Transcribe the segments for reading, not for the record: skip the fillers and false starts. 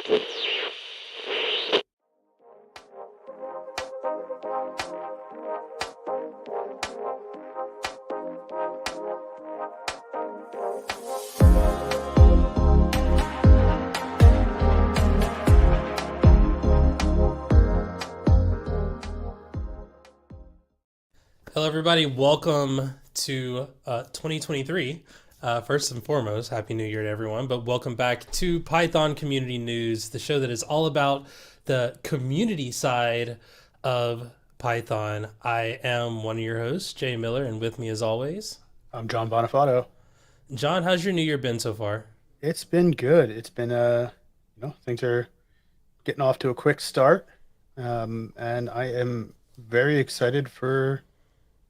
Hello, everybody. Welcome to 2023. First and foremost, Happy New Year to everyone. But welcome back to Python Community News, the show that is all about the community side of Python. I am one of your hosts, Jay Miller, and with me as always, I'm John Bonifato. John. How's your New Year been so far? It's been good. It's been things are getting off to a quick start, and I am very excited for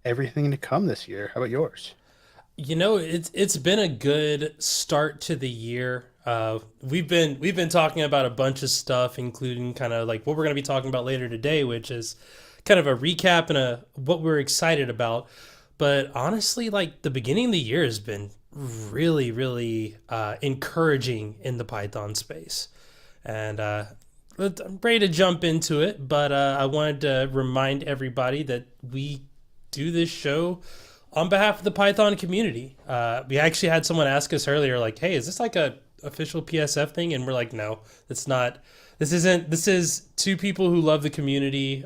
everything to come this year. How about yours? It's been a good start to the year. We've been talking about a bunch of stuff, including kind of like what we're going to be talking about later today, which is kind of a recap and a what we're excited about. But honestly, like the beginning of the year has been really, really encouraging in the Python space, and I'm ready to jump into it. But I wanted to remind everybody that we do this show on behalf of the Python community. We actually had someone ask us earlier, like, "Hey, is this like a official PSF thing?" And we're like, "No, it's not. This isn't. This is two people who love the community."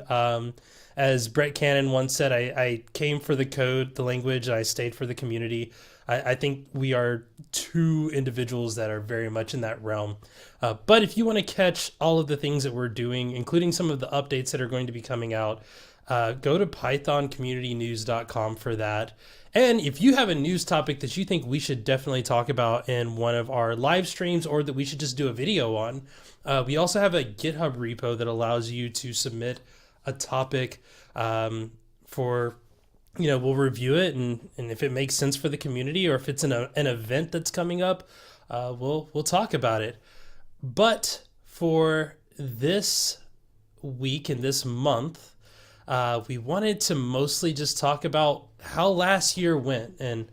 As Brett Cannon once said, I came for the code, the language, and I stayed for the community. I think we are two individuals that are very much in that realm. But if you want to catch all of the things that we're doing, including some of the updates that are going to be coming out, go to pythoncommunitynews.com for that. And if you have a news topic that you think we should definitely talk about in one of our live streams or that we should just do a video on, we also have a GitHub repo that allows you to submit a topic for, we'll review it. And if it makes sense for the community or if it's an event that's coming up, we'll talk about it. But for this week and this month, we wanted to mostly just talk about how last year went. And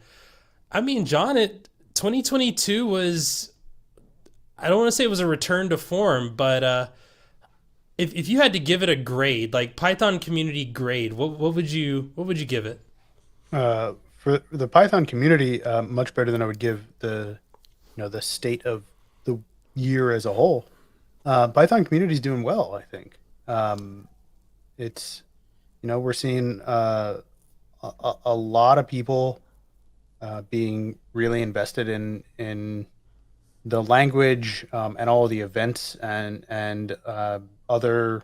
I mean, John, 2022 was, I don't want to say it was a return to form, but if you had to give it a grade, like Python community grade, what would you give it? For the Python community, much better than I would give the state of the year as a whole. Python community is doing well, I think. It's we're seeing a lot of people being really invested in the language and all of the events and other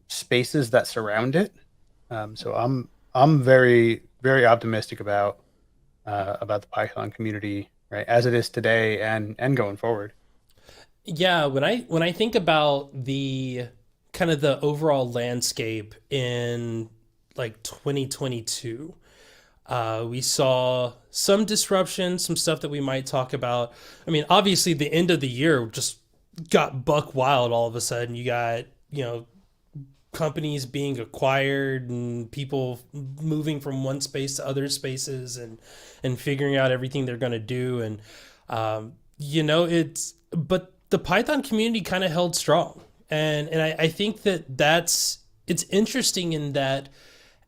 spaces that surround it. So I'm very, very optimistic about the Python community, right, as it is today and going forward. Yeah, when I think about the kind of the overall landscape in like 2022, we saw some disruption, some stuff that we might talk about. I mean, obviously the end of the year just got buck wild all of a sudden. You got, companies being acquired and people moving from one space to other spaces and figuring out everything they're going to do. And, but the Python community kind of held strong. And I think it's interesting in that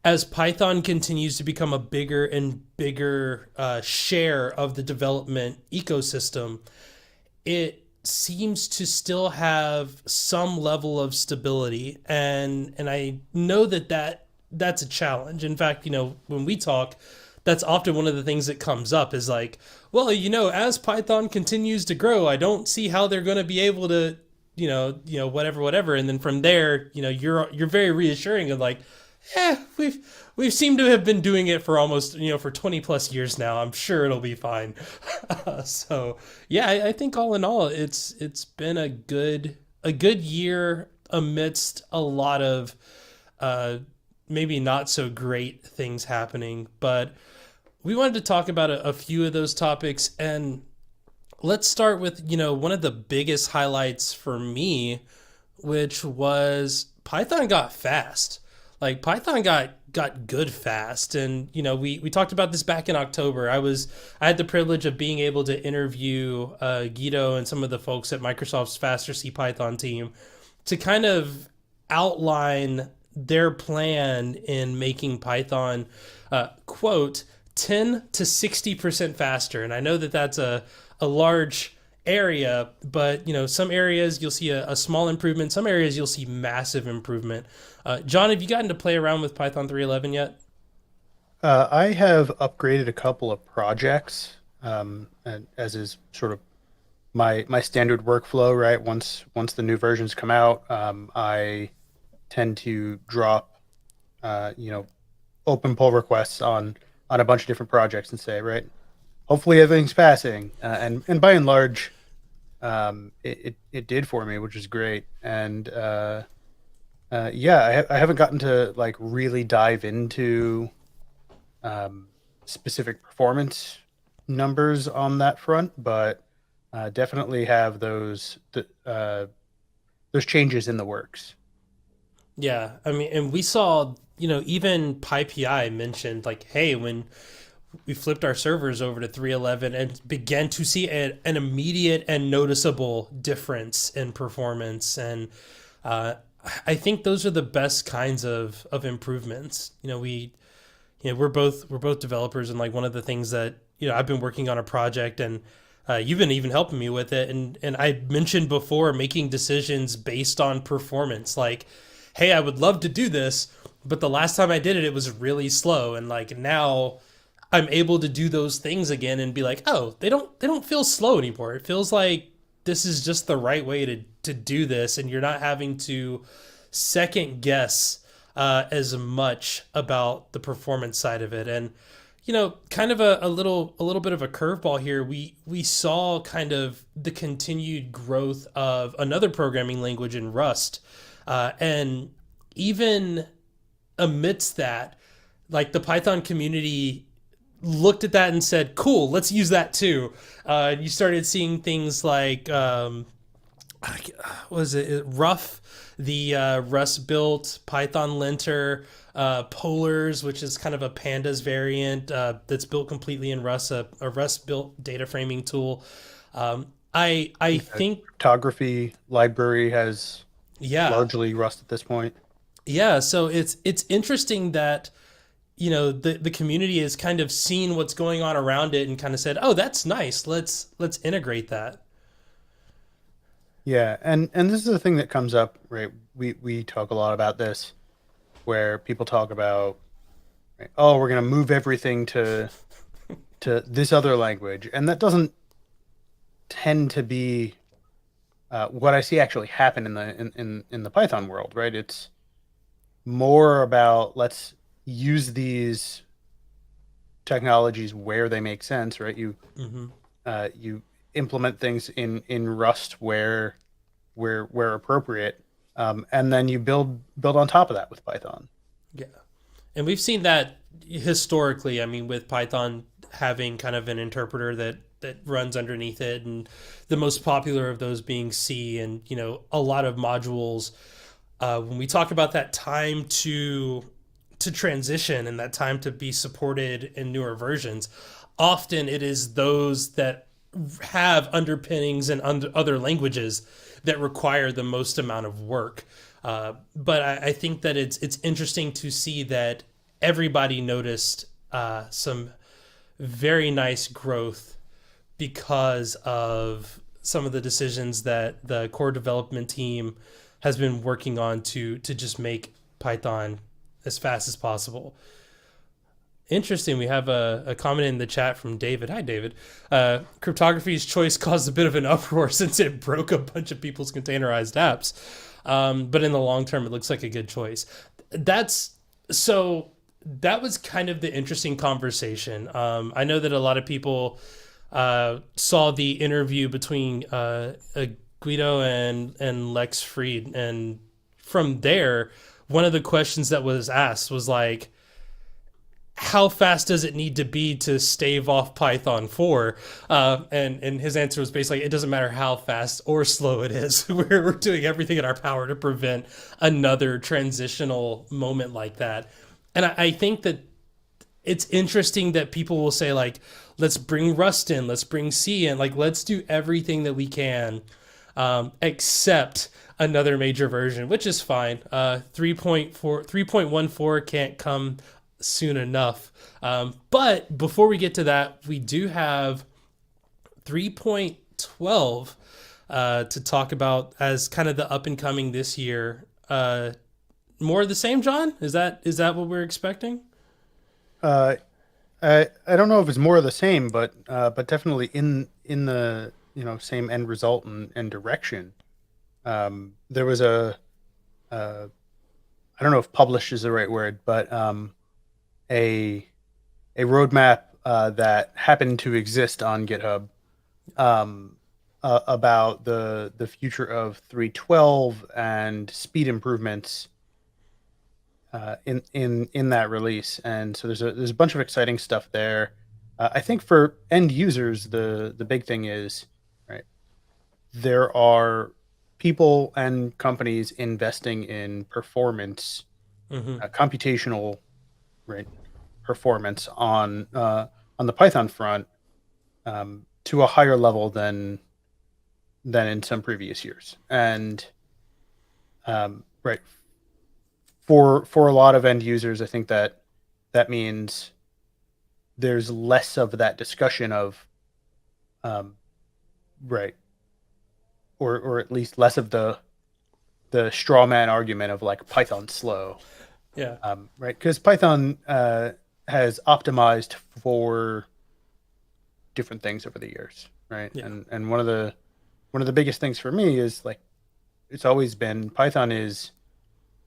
as Python continues to become a bigger and bigger share of the development ecosystem, it seems to still have some level of stability. And I know that's a challenge. In fact, when we talk, that's often one of the things that comes up is like, well, as Python continues to grow, I don't see how they're going to be able to, whatever. And then from there, you're very reassuring of like, we've seemed to have been doing it for almost, for 20 plus years now. I'm sure it'll be fine. So yeah, I think all in all, it's been a good year amidst a lot of maybe not so great things happening. But we wanted to talk about a few of those topics, and let's start with, one of the biggest highlights for me, which was Python got fast. Like Python got got good fast. And we talked about this back in October. I had the privilege of being able to interview Guido and some of the folks at Microsoft's Faster C Python team to kind of outline their plan in making Python quote 10 to 60% faster. And I know that that's a large area, but some areas you'll see a small improvement, some areas you'll see massive improvement. John, have you gotten to play around with Python 3.11 yet? I have upgraded a couple of projects, and as is sort of my standard workflow, right? Once the new versions come out, I tend to drop, you know, open pull requests on a bunch of different projects and say, right, hopefully everything's passing, and by and large, it did for me, which is great. And yeah, I haven't gotten to like really dive into specific performance numbers on that front, but definitely have those changes in the works. Yeah, I mean, and we saw, even PyPI mentioned like, hey, when we flipped our servers over to 3.11 and began to see an immediate and noticeable difference in performance. And uh, I think those are the best kinds of improvements. We're both developers, and like one of the things that I've been working on a project, and you've been even helping me with it, and I mentioned before making decisions based on performance. Like, hey, I would love to do this, but the last time I did it, it was really slow, and like now I'm able to do those things again and be like, oh, they don't feel slow anymore. It feels like this is just the right way to do this, and you're not having to second guess as much about the performance side of it. And kind of a little bit of a curveball here. We saw kind of the continued growth of another programming language in Rust, and even amidst that, like the Python community looked at that and said, "Cool, let's use that too." You started seeing things like, was it Rough, the Rust built Python linter, Polars, which is kind of a Pandas variant that's built completely in Rust, a Rust built data framing tool. I think, Cryptography library has yeah, largely Rust at this point. yeah. So it's interesting that the community has kind of seen what's going on around it and kind of said, "Oh, that's nice. Let's integrate that." Yeah, and this is the thing that comes up, right? We talk a lot about this, where people talk about, right, oh, we're going to move everything to this other language, and that doesn't tend to be what I see actually happen in the Python world, right? It's more about let's use these technologies where they make sense, right? Hmm. You implement things in Rust where appropriate, and then you build on top of that with Python. Yeah. And we've seen that historically. I mean, with Python having kind of an interpreter that runs underneath it, and the most popular of those being C, and a lot of modules. When we talk about that time to transition and that time to be supported in newer versions, often it is those that have underpinnings in other languages that require the most amount of work. But I think that it's interesting to see that everybody noticed some very nice growth because of some of the decisions that the core development team has been working on to just make Python as fast as possible. Interesting. We have a comment in the chat from David. Hi, David. Cryptography's choice caused a bit of an uproar since it broke a bunch of people's containerized apps. But in the long term, it looks like a good choice. That's so. That was kind of the interesting conversation. I know that a lot of people saw the interview between Guido and Lex Fried, and from there, one of the questions that was asked was like, how fast does it need to be to stave off Python 4? And his answer was basically, it doesn't matter how fast or slow it is. We're doing everything in our power to prevent another transitional moment like that. And I think that it's interesting that people will say like, let's bring Rust in, let's bring C in, like let's do everything that we can, except another major version, which is fine. 3.4, 3.14 can't come soon enough. But before we get to that, we do have 3.12 to talk about as kind of the up and coming this year. More of the same, John? Is that what we're expecting? Uh, I don't know if it's more of the same, but definitely in the same end result and direction. There was uh, I don't know if published is the right word, but a a roadmap that happened to exist on GitHub about the future of 3.12 and speed improvements in that release. And so there's a bunch of exciting stuff there. I think for end users, the big thing is right. There are people and companies investing in performance, Mm-hmm. computational right performance on the Python front to a higher level than in some previous years. And right for a lot of end users, I think that that means there's less of that discussion of um, right or at least less of the straw man argument of like Python slow, Yeah. right? Because Python has optimized for different things over the years, right? Yeah. And one of the biggest things for me is like it's always been Python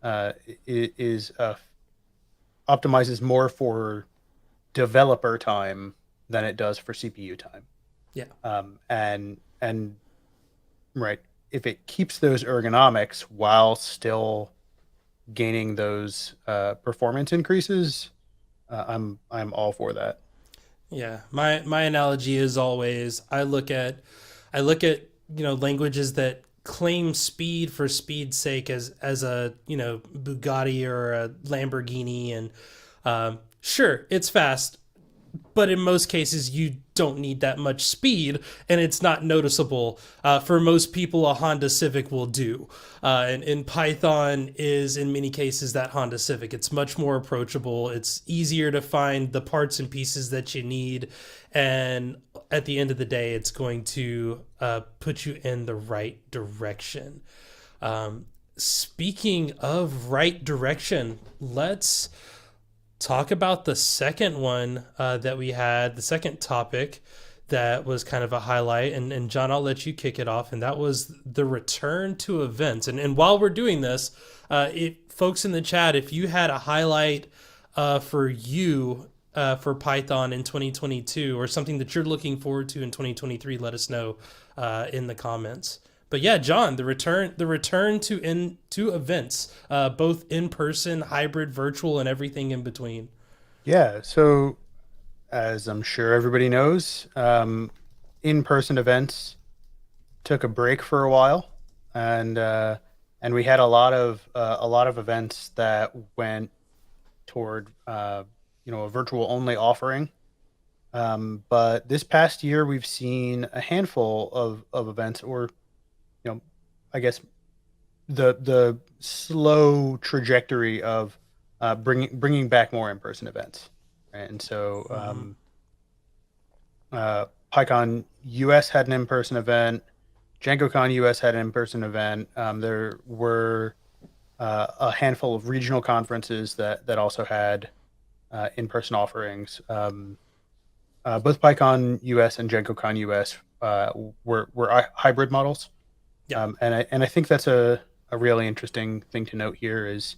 uh, is optimizes more for developer time than it does for CPU time. Yeah. And right, if it keeps those ergonomics while still gaining those performance increases, I'm all for that. Yeah, my analogy is always I look at languages that claim speed for speed's sake as a Bugatti or a Lamborghini, and sure it's fast, but in most cases you don't need that much speed and it's not noticeable. For most people a Honda Civic will do, and Python is in many cases that Honda Civic. It's much more approachable, it's easier to find the parts and pieces that you need, and at the end of the day it's going to put you in the right direction. Speaking of right direction, let's talk about the second one that we had, the second topic that was kind of a highlight. And John, I'll let you kick it off. And that was the return to events. And while we're doing this, folks in the chat, if you had a highlight for you for Python in 2022 or something that you're looking forward to in 2023, let us know in the comments. But yeah, John, the return to events, both in person, hybrid, virtual, and everything in between. Yeah. So as I'm sure everybody knows, in-person events took a break for a while, and and we had a lot of events that went toward a virtual only offering. But this past year, we've seen a handful of events, or you know, I guess the slow trajectory of bringing back more in-person events. Right? And so Mm-hmm. PyCon US had an in-person event. DjangoCon US had an in-person event. There were a handful of regional conferences that also had in-person offerings. Both PyCon US and DjangoCon US were hybrid models, Yeah, and I think that's a really interesting thing to note here is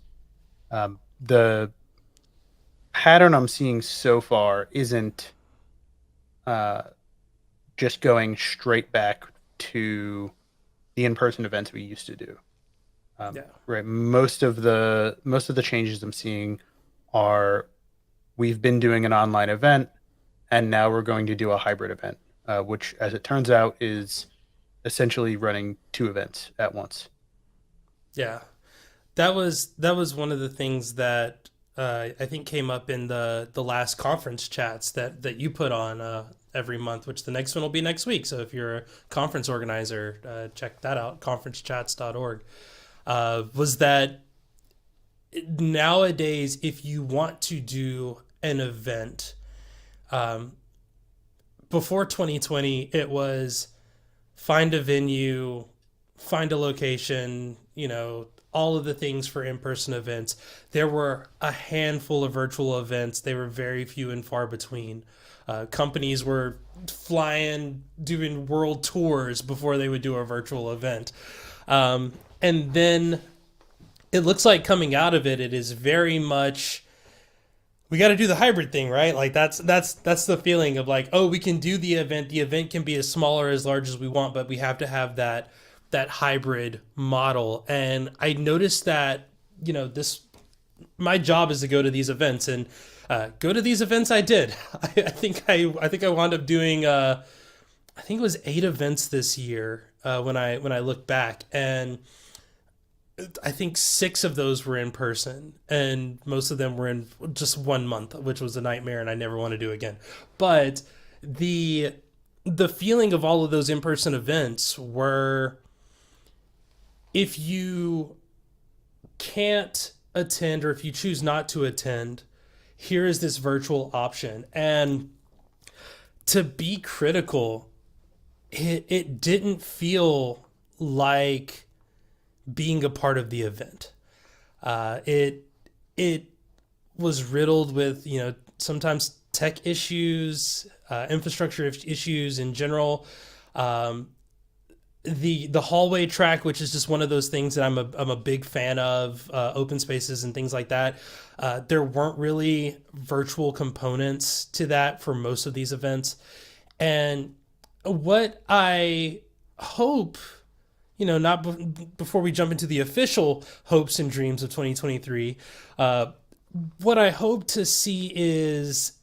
the pattern I'm seeing so far isn't uh, just going straight back to the in-person events we used to do. yeah, Right, most of the changes I'm seeing are we've been doing an online event, and now we're going to do a hybrid event, which, as it turns out, is essentially running two events at once. yeah. That was one of the things that I think came up in the last conference chats that you put on every month, which the next one will be next week. So if you're a conference organizer, check that out, conferencechats.org. Was that nowadays, if you want to do an event, before 2020, it was find a venue, find a location, all of the things for in person events. There were a handful of virtual events, they were very few and far between. Companies were flying, doing world tours before they would do a virtual event. And then it looks like coming out of it, it is very much we got to do the hybrid thing, right? Like that's the feeling of like, oh, we can do the event. The event can be as small or as large as we want, but we have to have that hybrid model. And I noticed that this my job is to go to these events and go to these events. I did. I think I wound up doing I think it was 8 events this year when I look back, and I think 6 of those were in person, and most of them were in just 1 month, which was a nightmare, and I never want to do again. But the the feeling of all of those in person events were, if you can't attend or if you choose not to attend, here is this virtual option. And to be critical, it didn't feel like being a part of the event. It was riddled with sometimes tech issues, infrastructure issues in general. Um, the hallway track, which is just one of those things that I'm a big fan of, open spaces and things like that. There weren't really virtual components to that for most of these events, and what I hope, not before we jump into the official hopes and dreams of 2023, uh, what I hope to see is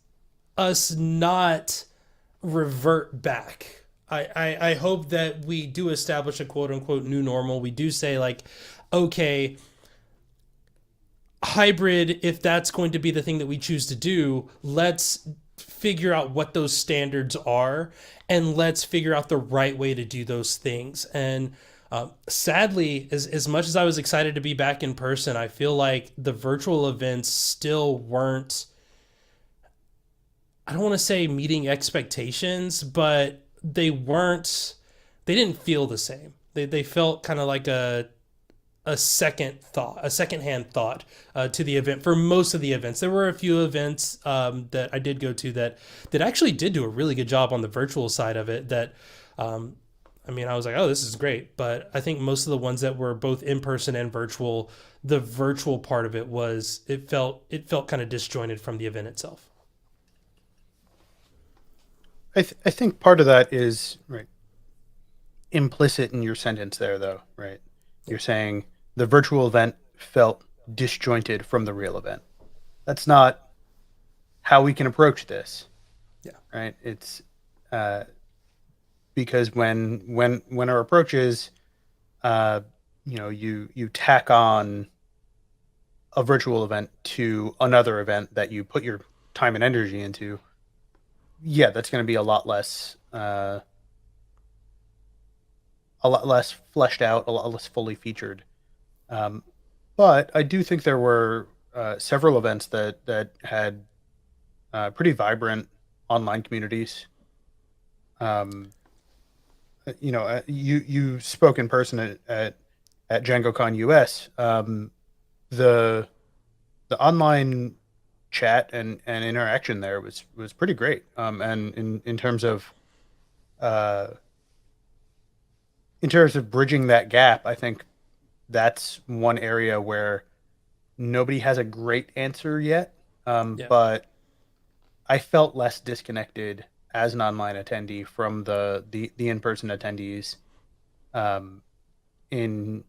us not revert back. I hope that we do establish a quote unquote new normal. We do say, like, okay, hybrid, if that's going to be the thing that we choose to do, let's figure out what those standards are, and let's figure out the right way to do those things. And sadly, as much as I was excited to be back in person, I feel like the virtual events still weren't, I don't want to say meeting expectations, but they didn't feel the same. They felt kind of like a secondhand thought to the event. For most of the events, there were a few events that I did go to that actually did do a really good job on the virtual side of it. That I mean, I was like, oh, this is great. But I think most of the ones that were both in person and virtual, the virtual part of it was, it felt kind of disjointed from the event itself. I think part of that is right implicit in your sentence there, though, right? Yeah, You're saying the virtual event felt disjointed from the real event. That's not how we can approach this, yeah, right? It's uh, because when our approach is, uh, you tack on a virtual event to another event that you put your time and energy into, yeah, that's going to be a lot less fleshed out, a lot less fully featured. Um, but I do think there were several events that had pretty vibrant online communities. Um, you spoke in person at DjangoCon US. The the online chat and interaction there was pretty great. And uh, in terms of bridging that gap, I think that's one area where nobody has a great answer yet. yeah. But I felt less disconnected as an online attendee from the in person attendees, um, in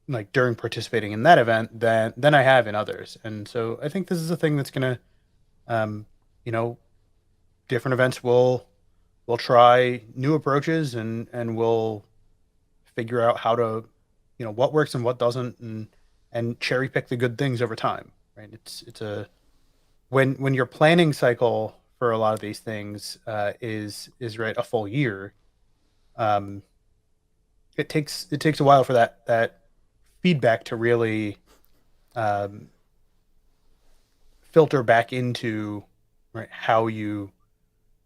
like during participating in that event than I have in others. And so I think this is a thing that's gonna, um, you know, different events will try new approaches and we'll figure out how to, what works and what doesn't, and cherry pick the good things over time. right? It's a when your planning cycle for a lot of these things is right a full year. Um, it takes a while for that feedback to really um, filter back into right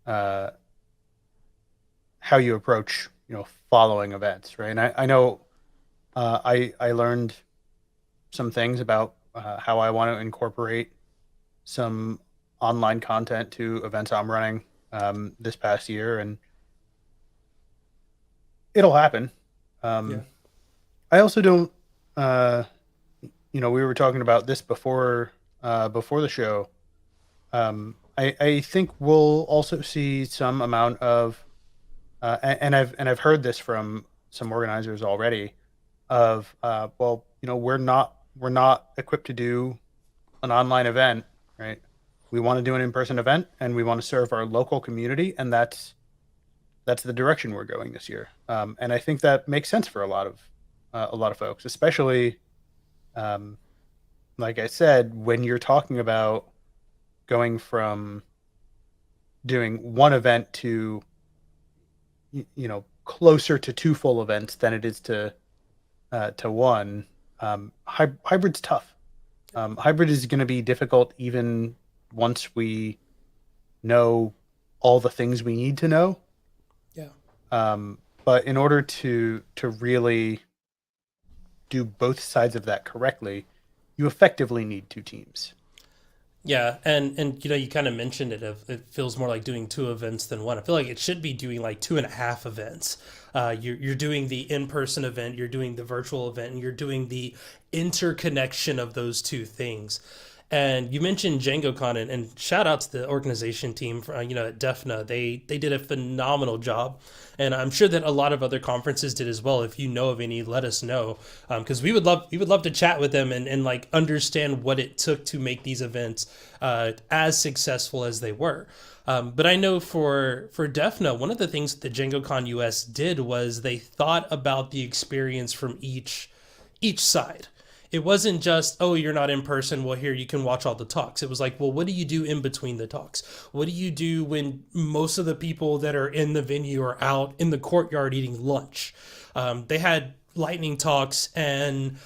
uh, how you approach following events, right? And I know I learned some things about how I want to incorporate some online content to events I'm running this past year, and it'll happen. Yeah. Um, I also don't, uh, we were talking about this before the show. I think we'll also see some amount of, and I've heard this from some organizers already of, well, we're not equipped to do an online event, right? We want to do an in-person event, and we want to serve our local community, and that's the direction we're going this year. And I think that makes sense for a lot of folks, especially um, like I said, when you're talking about going from doing one event to closer to two full events than it is to one. Hybrid's tough. Hybrid is going to be difficult even once we know all the things we need to know. Yeah. But in order to really do both sides of that correctly, you effectively need two teams. Yeah, and you kind of mentioned it. It feels more like doing two events than one. I feel like it should be doing like two and a half events. You're doing the in person event, you're doing the virtual event, and you're doing the interconnection of those two things. And you mentioned DjangoCon, and shout out to the organization team for, at DEFNA. They did a phenomenal job, and I'm sure that a lot of other conferences did as well. If you know of any, let us know, because we would love to chat with them and like understand what it took to make these events as successful as they were. But I know for DEFNA, one of the things that the DjangoCon US did was they thought about the experience from each side. It wasn't just, oh, you're not in person, well, here you can watch all the talks. It was like, well, what do you do in between the talks? What do you do when most of the people that are in the venue are out in the courtyard eating lunch? They had lightning talks and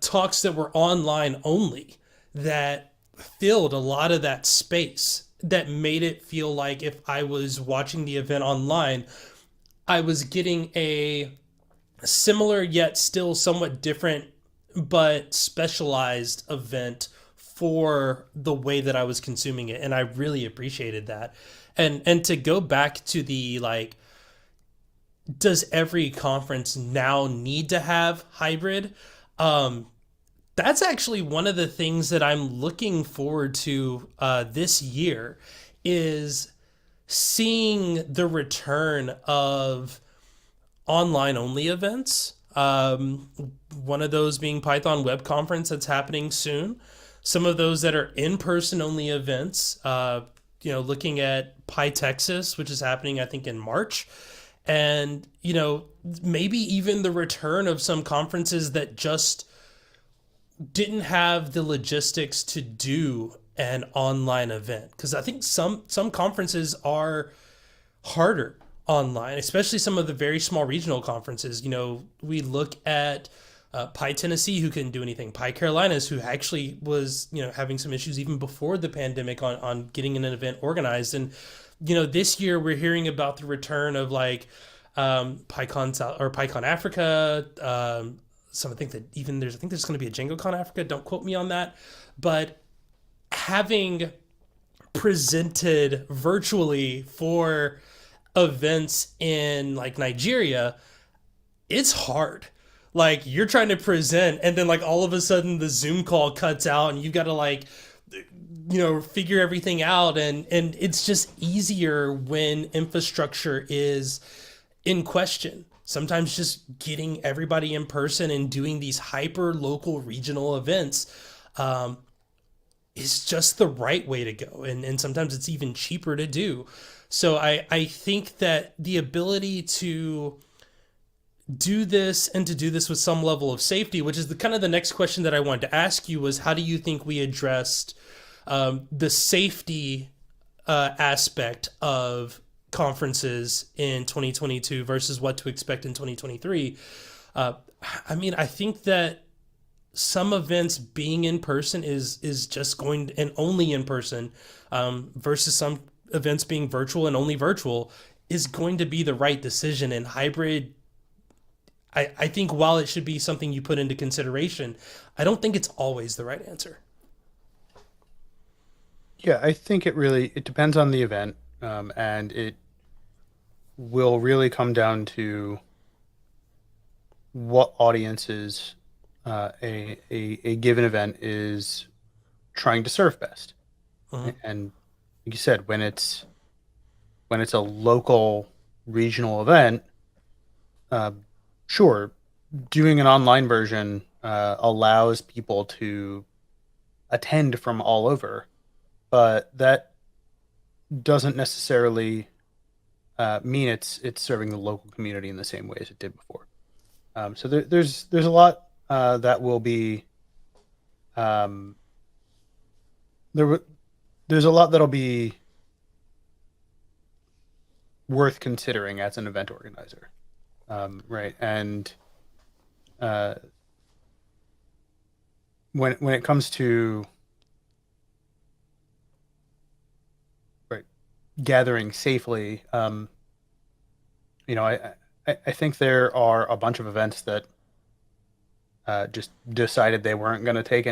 talks that were online only that filled a lot of that space, that made it feel like if I was watching the event online, I was getting a similar yet still somewhat different but specialized event for the way that I was consuming it, and I really appreciated that. And to go back to the like, does every conference now need to have hybrid? Um, that's actually one of the things that I'm looking forward to this year is seeing the return of online only events. One of those being Python Web Conference that's happening soon. Some of those that are in person only events. Looking at PyTexas, which is happening I think in March, and maybe even the return of some conferences that just didn't have the logistics to do an online event, because I think some conferences are harder online, especially some of the very small regional conferences. We look at Pi Tennessee, who couldn't do anything. Pi Carolinas, who actually was having some issues even before the pandemic on getting an event organized. And this year we're hearing about the return of like PyCon South or PyCon Africa. Some think that even I think there's going to be a DjangoCon Africa. Don't quote me on that, but having presented virtually for events in like Nigeria, it's hard. Like you're trying to present and then like all of a sudden the Zoom call cuts out and you got to like figure everything out, and it's just easier when infrastructure is in question. Sometimes just getting everybody in person and doing these hyper local regional events is just the right way to go. And sometimes it's even cheaper to do. So I think that the ability to do this and to do this with some level of safety, which is the kind of the next question that I wanted to ask you was how do you think we addressed the safety aspect of conferences in 2022 versus what to expect in 2023? Uh, I mean, I think that some events being in person is just going and only in person versus some events being virtual and only virtual is going to be the right decision. And hybrid, I think while it should be something you put into consideration, I don't think it's always the right answer. Yeah, I think it depends on the event, and it will really come down to what audiences a given event is trying to serve best. Uh-huh. And like you said, when it's a local regional event, uh, sure, doing an online version allows people to attend from all over, but that doesn't necessarily mean it's serving the local community in the same way as it did before. So there's a lot that will be um, there. There's a lot that'll be worth considering as an event organizer, right? And uh, when it comes to right gathering safely, I think there are a bunch of events that just decided they weren't going to take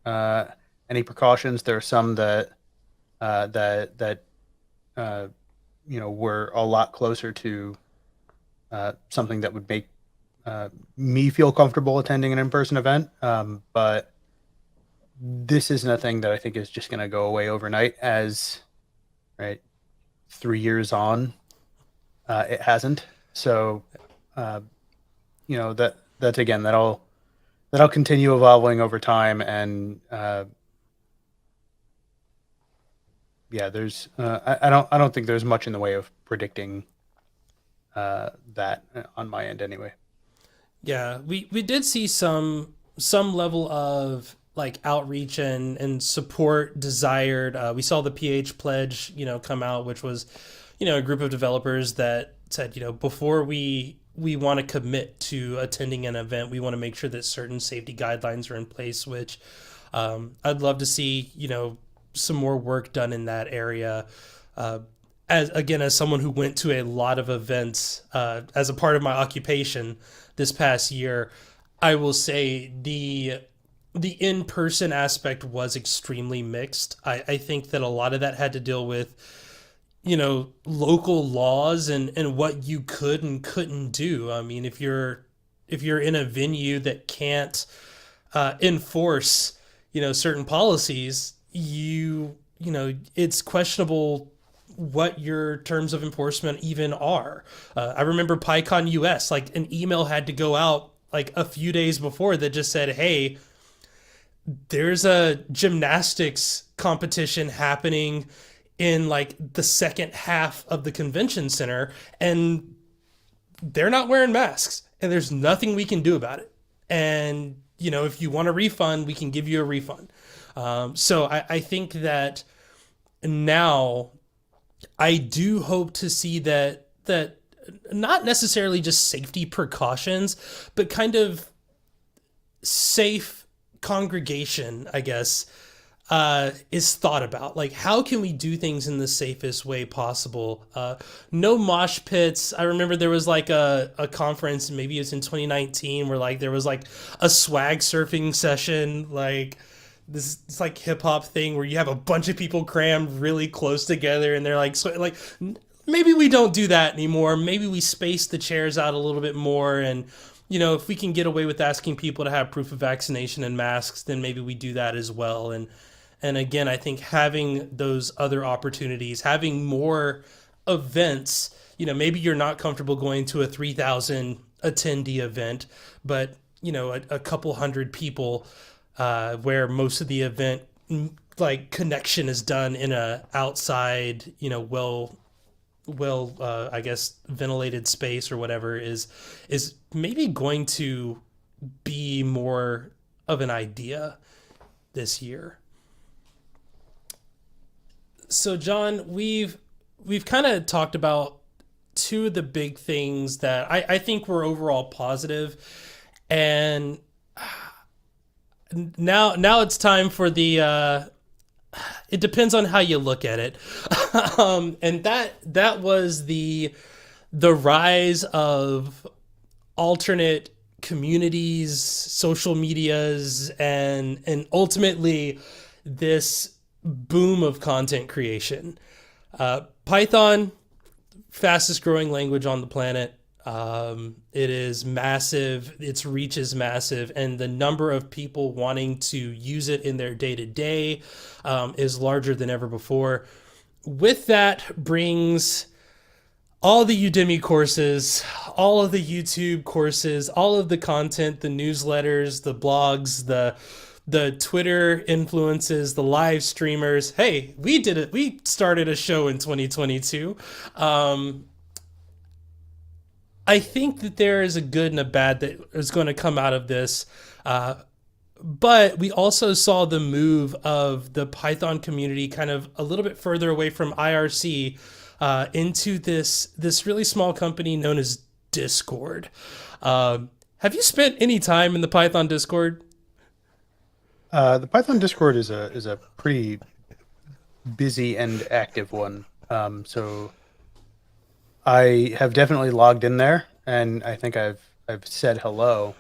uh, any precautions. There are some that that uh, were a lot closer to something that would make me feel comfortable attending an in-person event. But this isn't a thing that I think is just going to go away overnight. As right, 3 years on, it hasn't. So, uh, that's again that'll continue evolving over time, and yeah, there's I don't think there's much in the way of predicting that on my end anyway. Yeah, we did see some level of like outreach and support desired. We saw the PH pledge, come out, which was, a group of developers that said, before we want to commit to attending an event, we want to make sure that certain safety guidelines are in place. Which I'd love to see, some more work done in that area. Uh, as someone who went to a lot of events as a part of my occupation this past year, I will say the in person aspect was extremely mixed. I think that a lot of that had to deal with local laws and what you could and couldn't do. I mean, if you're in a venue that can't enforce certain policies, it's questionable what your terms of enforcement even are. I remember PyCon US, like an email had to go out like a few days before that just said, "Hey, there's a gymnastics competition happening in like the second half of the convention center, and they're not wearing masks, and there's nothing we can do about it. And if you want a refund, we can give you a refund." So I think that now I do hope to see that not necessarily just safety precautions, but kind of safe congregation, I guess, is thought about. Like, how can we do things in the safest way possible? No mosh pits. I remember there was like a conference, maybe it was in 2019, where like there was like a swag surfing session, like this it's like hip hop thing where you have a bunch of people crammed really close together and they're like maybe we don't do that anymore. Maybe we space the chairs out a little bit more, and if we can get away with asking people to have proof of vaccination and masks, then maybe we do that as well. And again, I think having those other opportunities, having more events, maybe you're not comfortable going to a 3,000 attendee event, but a couple hundred people, where most of the event like connection is done in a outside, well well, I guess ventilated space or whatever is maybe going to be more of an idea this year. So John, we've kind of talked about two of the big things that I think were overall positive, and now it's time for the it depends on how you look at it. And that was the rise of alternate communities, social medias, and ultimately this boom of content creation. Python, fastest growing language on the planet. It is massive. Its reach is massive, and the number of people wanting to use it in their day to day is larger than ever before. With that brings all the Udemy courses, all of the YouTube courses, all of the content, the newsletters, the blogs, the Twitter influences, the live streamers. Hey, we did it. We started a show in 2022. I think that there is a good and a bad that is going to come out of this. But we also saw the move of the Python community kind of a little bit further away from IRC into this really small company known as Discord. Have you spent any time in the Python Discord? The Python Discord is a pretty busy and active one. So I have definitely logged in there, and I think I've said hello.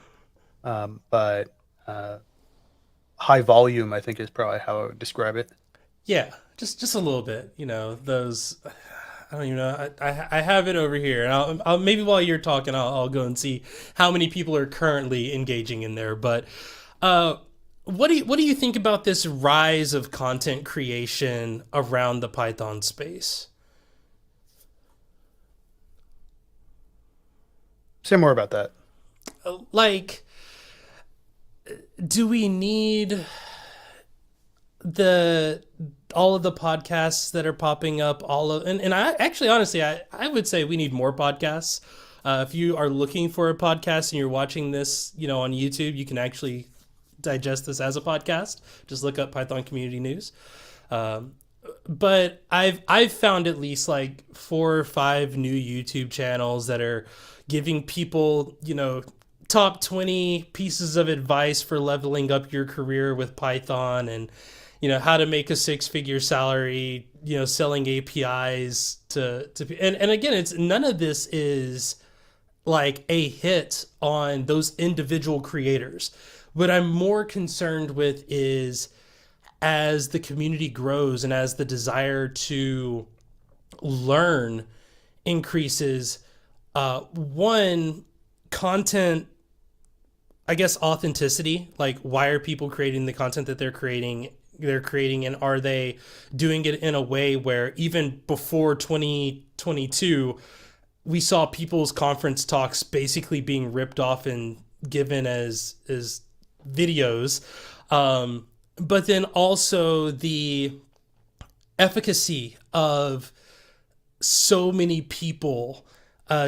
But high volume, I think, is probably how I would describe it. Yeah, just a little bit. You know those. I don't even know. I have it over here, and I'll maybe while you're talking, I'll go and see how many people are currently engaging in there. But uh, what do you think about this rise of content creation around the Python space? Say more about that. Like, do we need the all of the podcasts that are popping up, all of and I actually honestly I would say we need more podcasts. If you are looking for a podcast and you're watching this, on YouTube, you can actually digest this as a podcast. Just look up Python Community News. Um, but I've found at least like 4 or 5 new YouTube channels that are giving people, top 20 pieces of advice for leveling up your career with Python, and how to make a six-figure salary, selling APIs and again, it's none of this is like a hit on those individual creators. What I'm more concerned with is as the community grows and as the desire to learn increases, one, content, I guess, authenticity. Like, why are people creating the content that they're creating, and are they doing it in a way where even before 2022 we saw people's conference talks basically being ripped off and given as videos, but then also the efficacy of so many people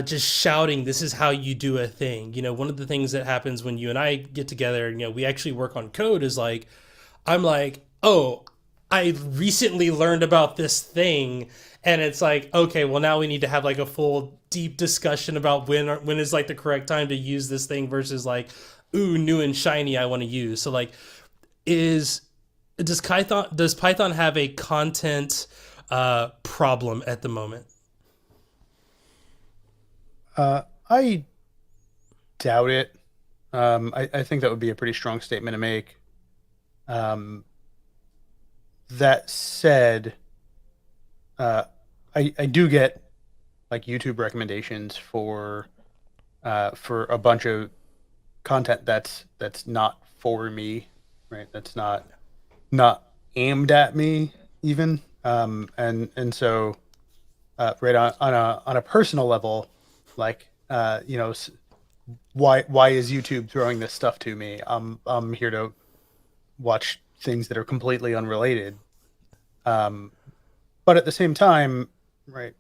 just shouting, "This is how you do a thing." One of the things that happens when you and I get together, we actually work on code, is like, I'm like, "Oh, I recently learned about this thing." And it's like, okay, well, now we need to have like a full deep discussion about when is like the correct time to use this thing versus like, ooh, new and shiny, I want to use. So like, is does Python have a content problem at the moment? I doubt it. I think that would be a pretty strong statement to make. Um, that said, uh, I do get like YouTube recommendations for a bunch of content that's not for me, right? That's not aimed at me even. And so right on a personal level, like why is YouTube throwing this stuff to me? I'm here to watch things that are completely unrelated. Um, but at the same time, right?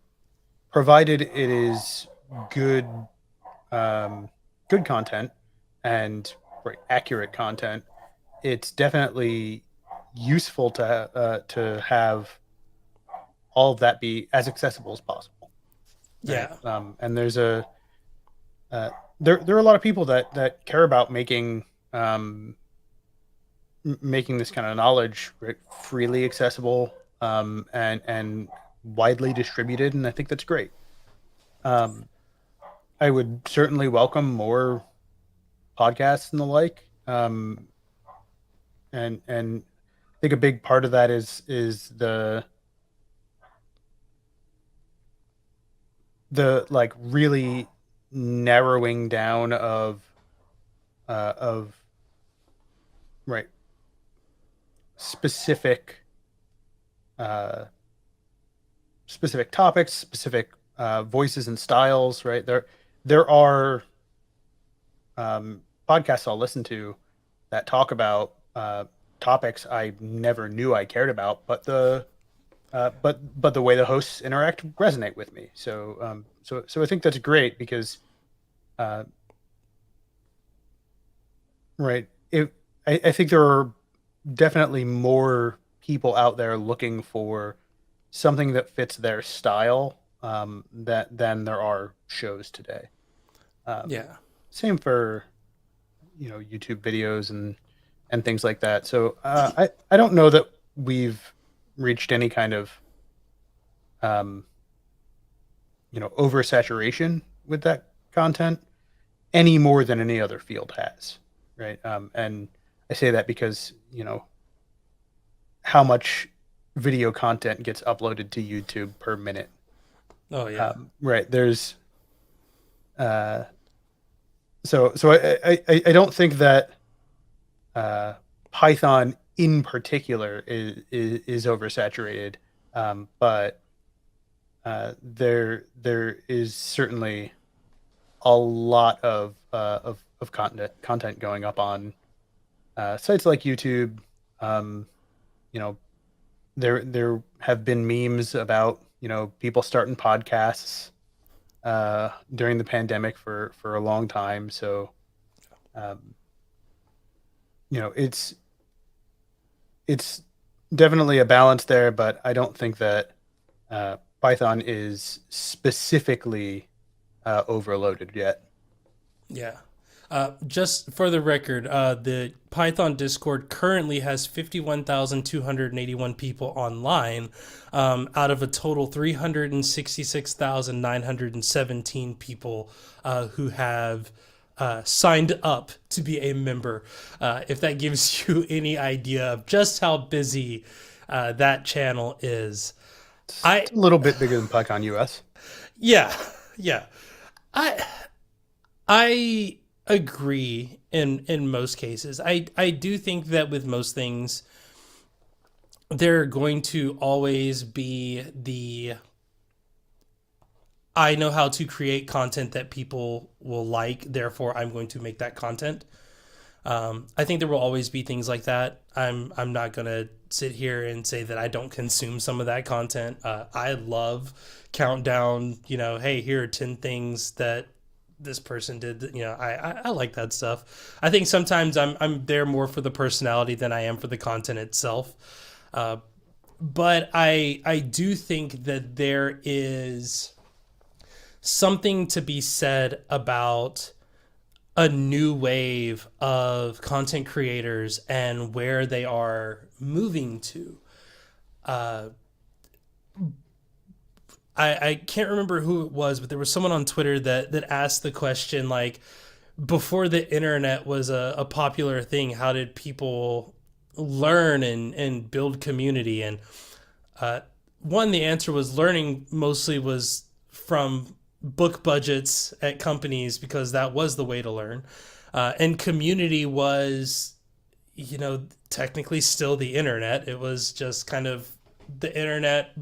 provided it is good, um, good content and right, accurate content, it's definitely useful to have all of that be as accessible as possible, right? Yeah. And there's a there are a lot of people that care about um, making this kind of knowledge right, freely accessible, and widely distributed, and I think that's great. Um, I would certainly welcome more podcasts and the like, and I think a big part of that is the like really narrowing down of right specific uh specific topics, specific voices and styles, right? There are podcasts I'll listen to that talk about topics I never knew I cared about, but the way the hosts interact resonate with me. So I think that's great because uh, right, I think there are definitely more people out there looking for something that fits their style, that than there are shows today. Um, Yeah. Same for YouTube videos and things like that. So I don't know that we've reached any kind of um, oversaturation with that content any more than any other field has, right? And I say that because how much video content gets uploaded to YouTube per minute. Oh yeah. Right. There's uh, so I don't think that uh, Python in particular is oversaturated, but there is certainly a lot of content going up on sites like YouTube. Um, you know, there have been memes about people starting podcasts during the pandemic for a long time. So um, it's definitely a balance there, but I don't think that Python is specifically overloaded yet. Yeah. Just for the record, the Python Discord currently has 51,281 people online, out of a total 366,917 people who have signed up to be a member. If that gives you any idea of just how busy that channel is. I, It's a little bit bigger than PyCon US. yeah, yeah. I, I agree in most cases. I do think that with most things there are going to always be the I know how to create content that people will like, therefore I'm going to make that content. I think there will always be things like that. I'm not gonna sit here and say that I don't consume some of that content. I love countdown. Hey, here are 10 things that this person did. I like that stuff. I think sometimes I'm there more for the personality than I am for the content itself. But I do think that there is something to be said about a new wave of content creators and where they are moving to. I can't remember who it was, but there was someone on Twitter that asked the question, like, before the internet was a popular thing, how did people learn and build community? And one, the answer was learning mostly was from book budgets at companies because that was the way to learn. And community was, technically still the internet. It was just kind of the internet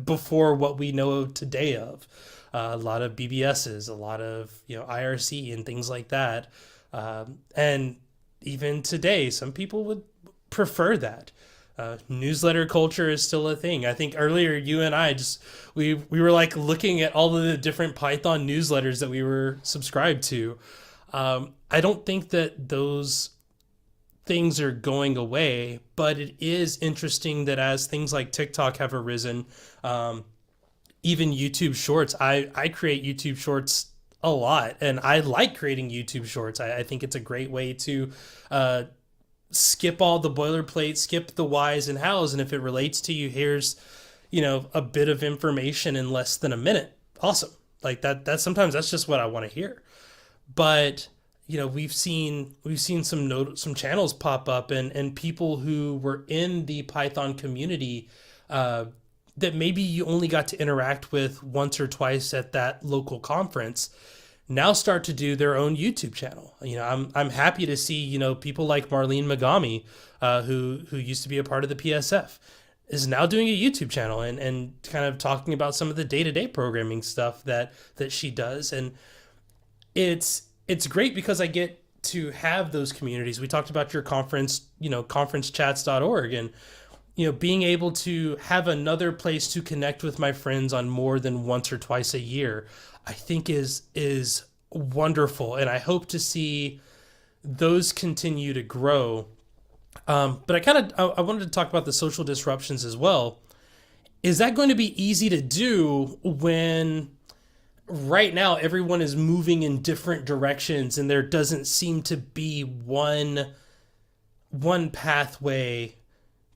before what we know today of. A lot of BBSs, a lot of IRC and things like that, and even today, some people would prefer that. Newsletter culture is still a thing. I think earlier you and I just we were like looking at all of the different Python newsletters that we were subscribed to. I don't think that those things are going away, but it is interesting that as things like TikTok have arisen, um, even YouTube Shorts, I create YouTube Shorts a lot, and I like creating YouTube Shorts. I think it's a great way to uh, skip all the boilerplate, skip the whys and hows, and if it relates to you, here's a bit of information in less than a minute. Awesome, like that. That sometimes that's just what I want to hear. But we've seen some channels pop up and people who were in the Python community uh, that maybe you only got to interact with once or twice at that local conference now start to do their own YouTube channel. I'm happy to see people like Marlene Megami, who used to be a part of the PSF, is now doing a YouTube channel and kind of talking about some of the day to day programming stuff that she does, and it's great because I get to have those communities. We talked about your conference, conferencechats.org, and being able to have another place to connect with my friends on more than once or twice a year, I think is wonderful, and I hope to see those continue to grow. But I wanted to talk about the social disruptions as well. Is that going to be easy to do when right now everyone is moving in different directions and there doesn't seem to be one pathway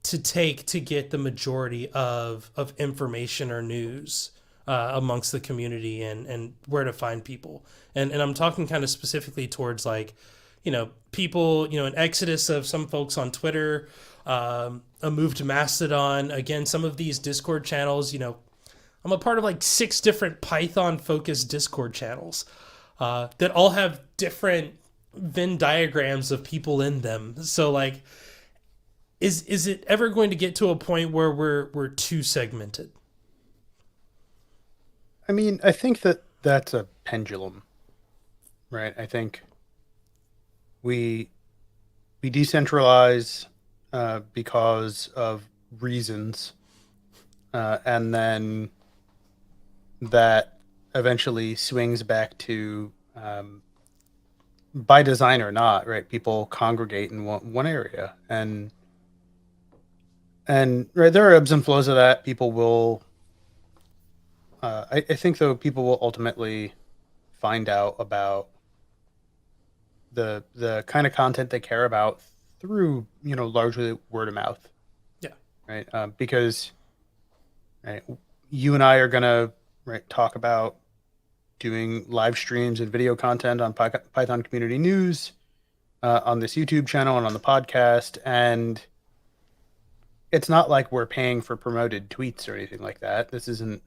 to take to get the majority of information or news amongst the community and where to find people. And I'm talking kind of specifically towards like, people, an exodus of some folks on Twitter, a move to Mastodon. Again, some of these Discord channels, I'm a part of like 6 different Python focused Discord channels that all have different Venn diagrams of people in them. So like, is it ever going to get to a point where we're too segmented? I mean, I think that that's a pendulum, right? I think we we decentralize because of reasons, and then that eventually swings back to, by design or not, right? People congregate in one area, and right, there are ebbs and flows of that. People will, I think, though, people will ultimately find out about the kind of content they care about through, largely word of mouth, Yeah. right? Because, right, you and I are gonna, right, talk about doing live streams and video content on Python Community News, on this YouTube channel and on the podcast, and it's not like we're paying for promoted tweets or anything like that. This isn't,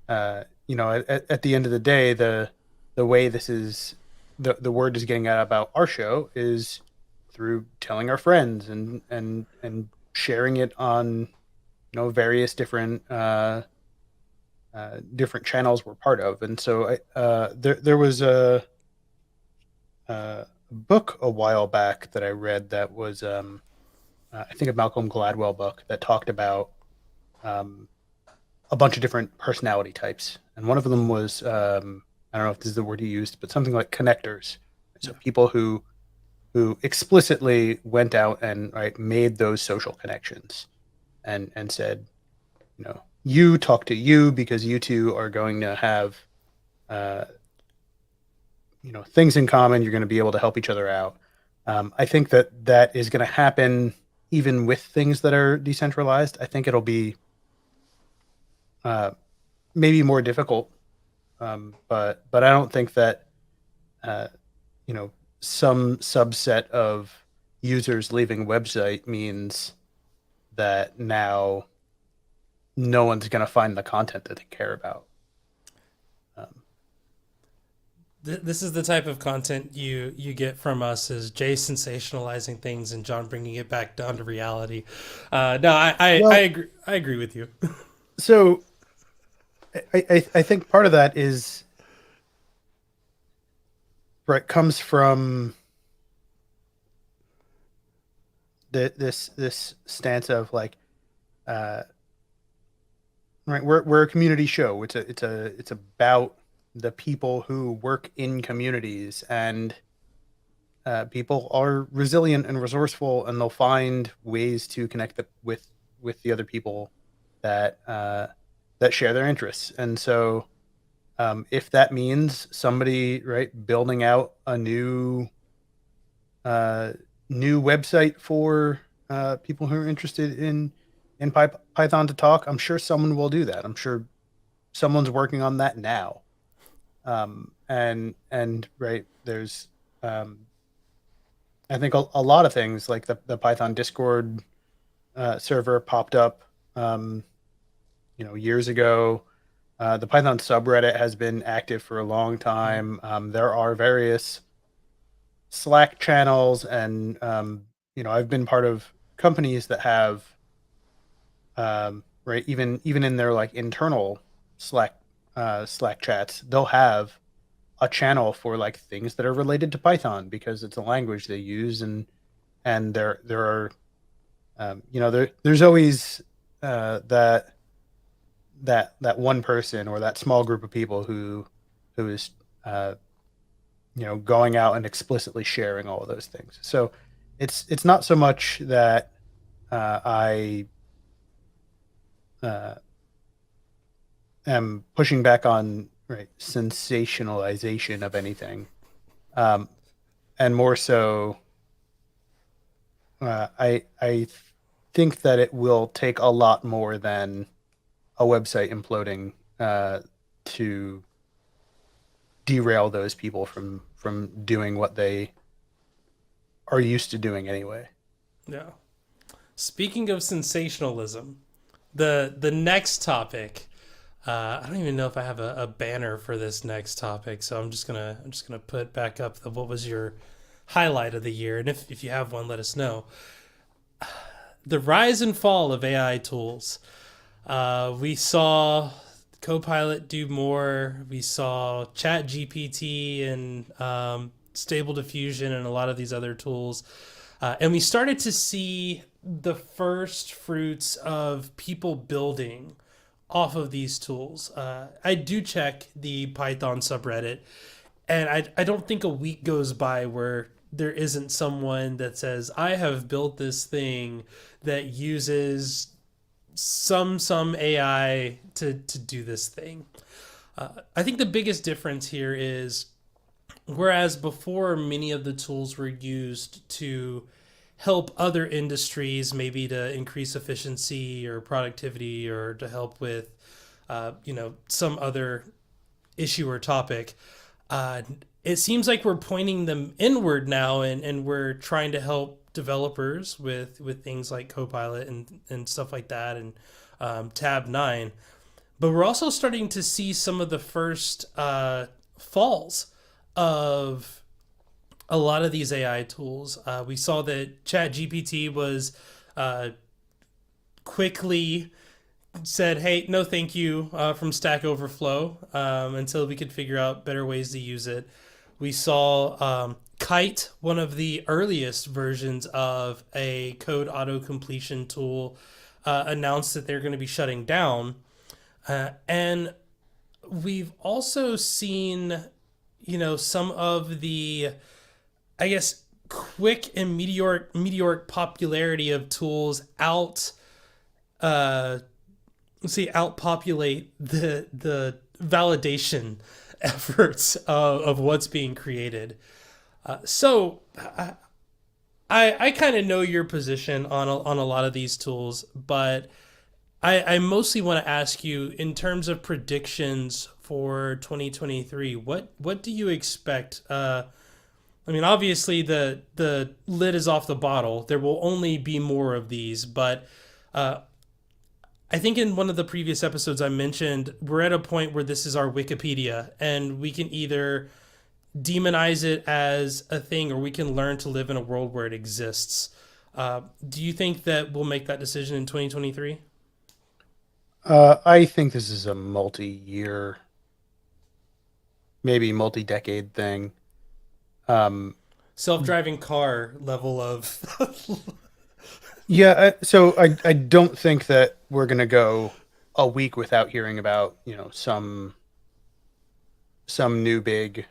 at the end of the day, the way this is, the word is getting out about our show is through telling our friends and sharing it on, various different channels we're part of. And so there was a book a while back that I read that was, I think, a Malcolm Gladwell book that talked about, um, a bunch of different personality types, and one of them was, I don't know if this is the word he used, but something like connectors. So Yeah. people who explicitly went out and, right, made those social connections, and said, you talk to you because you two are going to have, uh, things in common. You're going to be able to help each other out. I think that that is going to happen even with things that are decentralized. I think it'll be, uh, maybe more difficult, but I don't think that, uh, you know some subset of users leaving a website means that now no one's going to find the content that they care about. Um, This is the type of content you get from us, is Jay sensationalizing things and John bringing it back down to reality. No, I well, agree. I agree with you. so I think part of that is, right, comes from this stance of like, uh, right, we're a community show. It's about the people who work in communities, and people are resilient and resourceful, and they'll find ways to connect with the other people that that share their interests. And so, if that means somebody, right, building out a uh, new website for people who are interested in Python to talk, I'm sure someone will do that. I'm sure someone's working on that now. And right, there's I think a lot of things like the Python Discord server popped up, um, years ago. The Python subreddit has been active for a long Mhm. time. There are various Slack channels, and I've been part of companies that have, right, even in their like internal Slack chats, they'll have a channel for like things that are related to Python because it's a language they use, and there are, there's always that one person or that small group of people who is uh, going out and explicitly sharing all of those things. So it's not so much that I uh, am pushing back on, right, sensationalization of anything, um, and more so, I think that it will take a lot more than a website imploding to derail those people from doing what they are used to doing anyway. Yeah. Speaking of sensationalism, the next topic. I don't even know if I have a banner for this next topic, so I'm just gonna put back up what was your highlight of the year, and if you have one, let us know. The rise and fall of AI tools. We saw Copilot do more. We saw Chat GPT and Stable Diffusion and a lot of these other tools. And we started to see the first fruits of people building off of these tools. I do check the Python subreddit, and I don't think a week goes by where there isn't someone that says, I have built this thing that uses some AI to do this thing. I think the biggest difference here is whereas before many of the tools were used to help other industries, maybe to increase efficiency or productivity or to help with, some other issue or topic, uh, it seems like we're pointing them inward now, and we're trying to help developers with things like Copilot and stuff like that, and Tab 9. But we're also starting to see some of the first falls of a lot of these AI tools. We saw that ChatGPT was uh, quickly said, "Hey, no, thank you," from Stack Overflow, until we could figure out better ways to use it. We saw Kite, one of the earliest versions of a code auto completion tool, announced that they're going to be shutting down, and we've also seen, some of the, I guess, quick and meteoric popularity of tools uh outpopulate the validation efforts of what's being created. So I kind of know your position on a lot of these tools, but I mostly want to ask you in terms of predictions for 2023. What do you expect? I mean, obviously the lid is off the bottle. There will only be more of these, but I think in one of the previous episodes I mentioned we're at a point where this is our Wikipedia, and we can either demonize it as a thing or we can learn to live in a world where it exists. Do you think that we'll make that decision in 2023? I think this is a multi-year, maybe multi-decade thing. Um, Self-driving car level of Yeah, so I don't think that we're gonna go a week without hearing about, some new big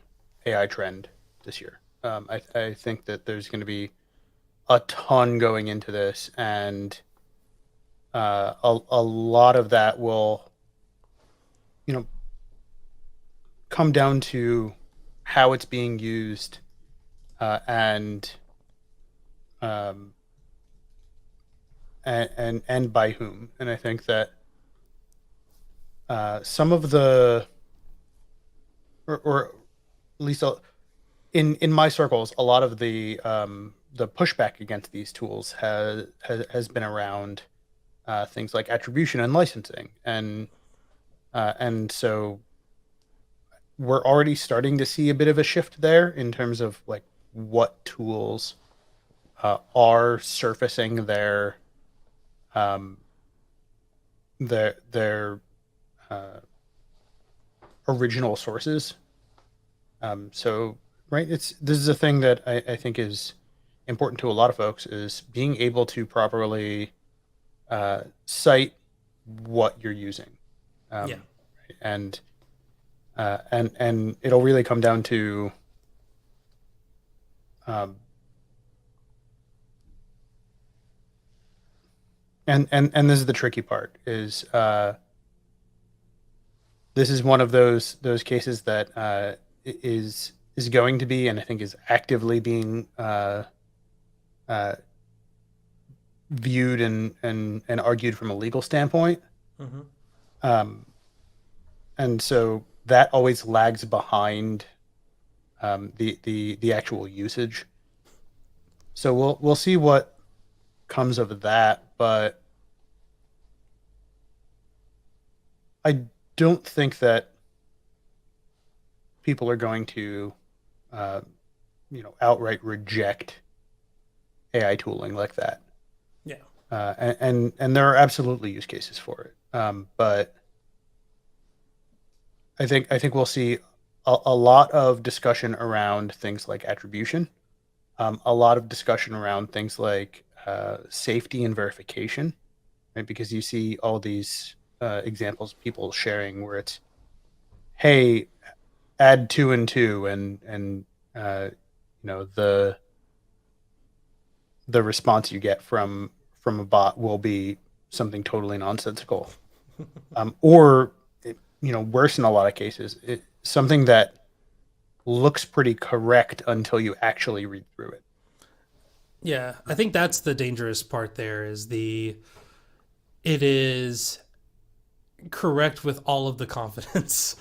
AI trend this year. I think that there's going to be a ton going into this, and a lot of that will, you know, come down to how it's being used, and um, and by whom. And I think that some of the, or at least in my circles, a lot of the pushback against these tools has been around things like attribution and licensing, and so we're already starting to see a bit of a shift there in terms of like what tools are surfacing um, their uh, original sources. So right, it's this is a thing that I think is important to a lot of folks, is being able to properly cite what you're using, Yeah. um, and and it'll really come down to um, and this is the tricky part, is this is one of those cases that is going to be, and I think is actively being uh, viewed and argued from a legal standpoint. Hmm. Um, and so that always lags behind the actual usage. So we'll see what comes of that, but I don't think that people are going to uh, outright reject AI tooling like that. Yeah. And there are absolutely use cases for it. But I think we'll see a lot of discussion around things like attribution, a lot of discussion around things like safety and verification, right? Because you see all these examples people sharing where it's, hey, add two and two, and the response you get from a bot will be something totally nonsensical, or worse in a lot of cases, something that looks pretty correct until you actually read through it. Yeah, I think that's the dangerous part. There is it is correct with all of the confidence.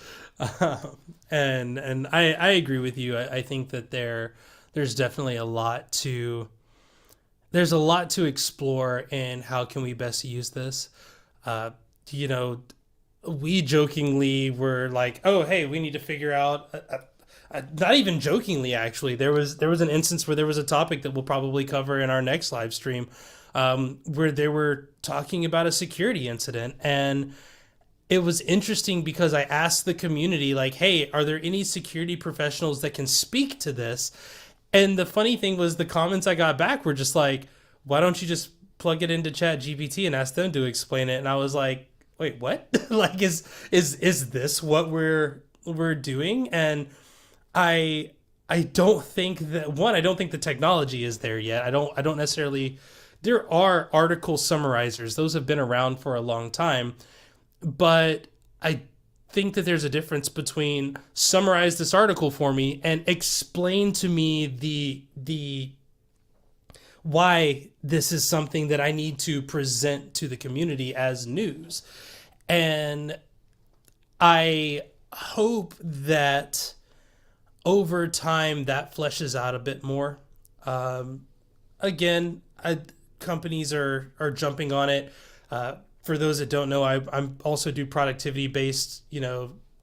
And I agree with you. I think that there's definitely a lot to explore in how can we best use this. Uh, you know, we jokingly were like, "Oh, hey, we need to figure out." Not even jokingly, actually, there was an instance where there was a topic that we'll probably cover in our next live stream, where they were talking about a security incident, and it was interesting because I asked the community, like, "Hey, are there any security professionals that can speak to this?" And the funny thing was, the comments I got back were just like, "Why don't you just plug it into Chat GPT and ask them to explain it?" And I was like, "Wait, what? Like, is this what we're doing?" And I I don't think that, one, I don't think the technology is there yet. I don't necessarily. There are article summarizers; those have been around for a long time, but I think that there's a difference between summarize this article for me and explain to me the why this is something that I need to present to the community as news. And I hope that over time that fleshes out a bit more. Again, companies are jumping on it. For those that don't know, I'm also do productivity based,